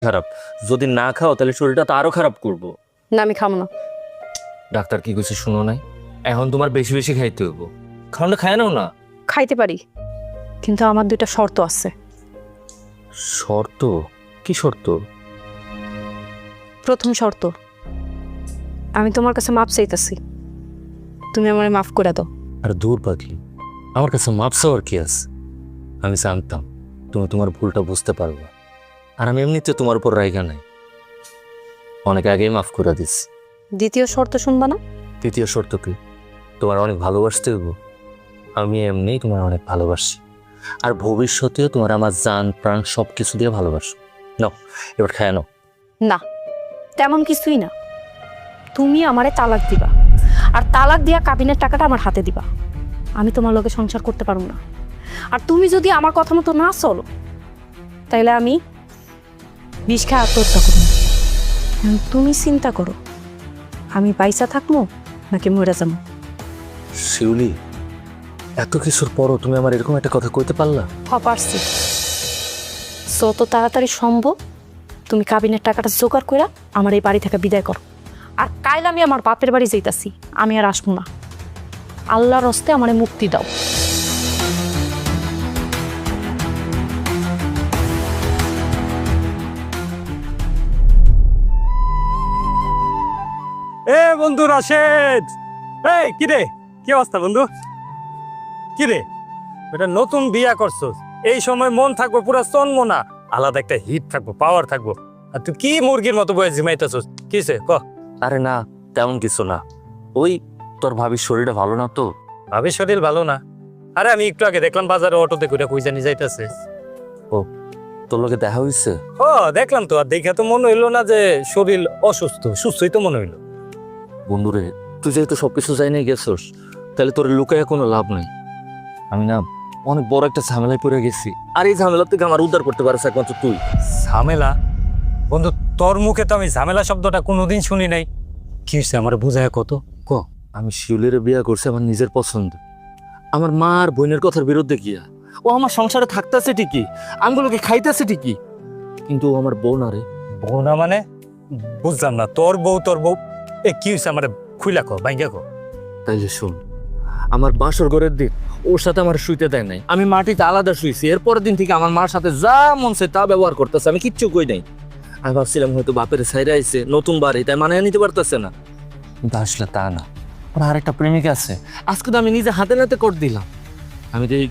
খারাপ, যদি না খাও তাহলে শরীরটা তো আরো খারাপ করবো। না আমি খাবো না। ডাক্তার কি কইছে শুনো নাই? এখন তোমার বেশি বেশি খাইতে হইব। খাওয়াটা খায় নাও না। খাইতে পারি, কিন্তু আমার 2টা শর্ত আছে। শর্ত? কি শর্ত? প্রথম শর্ত, আমি তোমার কাছে মাপ চাইতেছি, তুমি আমারে মাফ করে দাও। আর দূর পাখি, আমার কাছে মাপ চাওয়ার কি আছে? আমি জানতাম তুমি তোমার ভুলটা বুঝতে পারবে, আর আমি এমনিতে তোমার উপর রাইগা নাই, অনেক আগেই মাফ করে দিচ্ছি। দ্বিতীয় শর্ত শুনবা না? তৃতীয় শর্ত কি? তোমার অনেক ভালোবাসতে হইব। আমি এমনিই তোমার অনেক ভালোবাসি, আর ভবিষ্যতেও তোমার আমার জান প্রাণ সব কিছু দিয়ে ভালোবাসো। নাও এবার খায় নাও। না, তেমন কিছুই না। তুমি আমারে তালাক দিবা, আর তালাক দিয়া কাবিনের টাকাটা আমার হাতে দিবা। আমি তোমার লগে সংসার করতে পারবো না। আর তুমি যদি আমার কথা মতো না চলো, তাইলে আমি বিষ খেয়ে আত্মহত্যা করবো। এখন তুমি চিন্তা করো, আমি পয়সা থাকবো নাকি মরে যাবো। শিউলি, এত কিছুর পরও তুমি আমার এরকম একটা কথা কইতে পারলা? পারছি। যত তাড়াতাড়ি সম্ভব তুমি কাবিনের টাকাটা জোগাড় করে আমার এই বাড়ি থেকে বিদায় করো। আর কাল আমি আমার বাপের বাড়ি যাইতাছি, আমি আর আসবো না। আল্লাহর হস্তে আমারে মুক্তি দাও। এ বন্ধু রাশেদ, এই কিরে, কি অবস্থা বন্ধু? কিরে, এটা নতুন বিয়া করছস, এই সময় মন থাকবো পুরো চনমনা, আলাদা একটা হিট থাকবো, পাওয়ার থাকবো। আর তুই কি মুরগির মতো বয়ে ঝিমাইতেছস? কিসে ক? আরে না, তেমন কিছু না। ওই তোর ভাবির শরীরটা ভালো না তো। ভাবি শরীর ভালো না? আরে আমি একটু আগে দেখলাম বাজারে অটোতে করে কই জানি যাইতেছে। তোর লোকে দেখা হইছে? ও দেখলাম তো, আর দেখে তো মনে হইলো না যে শরীর অসুস্থ, সুস্থই তো মনে হইলো। বন্ধুরে, তুই যেহেতু সবকিছু জানিয়ে গেছস, তাহলে তোর লুকায় কোনো লাভ নেই। আমি না অনেক বড় একটা ঝামেলায় পড়ে গেছি, আর এই ঝামেলা থেকে আমার উদ্ধার করতে পারিস একমাত্র তুই। ঝামেলা? বন্ধু, তোর মুখে তো আমি ঝামেলা শব্দটা কোনোদিন শুনি নাই। কি হচ্ছে আমার বুঝায় কত ক? আমি শিউলির বিয়ে করছি আমার নিজের পছন্দ, আমার মা আর বোনের কথার বিরুদ্ধে গিয়া। ও আমার সংসারে থাকতেছে ঠিকই, আঙ্গুলোকে খাইতেছে ঠিকই, কিন্তু ও আমার বোন। আরে বউ না মানে? বুঝলাম না, তোর বউ এ কি হচ্ছে আমার খুইলা কো, বাইঙ্গা কো। তাইলে শোন, আমার বাসর ঘরের দিন ওর সাথে আমার শুইতে দেয় নাই, আমি মাটিতে আলাদা শুইছি। এরপরের দিন থেকে আমার মার সাথে যা মন চায় তা ব্যবহার করতেছে, আমি কিচ্ছু কই নাই। আমি ভাবছিলাম হয়তো বাপের সাইডে আইছে নতুন বাড়ি, তাই মানে নিতে পারতেছে না, কিন্তু আসলে তা না। ওর আরেকটা প্রেমিক আছে, আজকে তো আমি নিজে হাতে নাতে কর দিলাম। আমি দেখি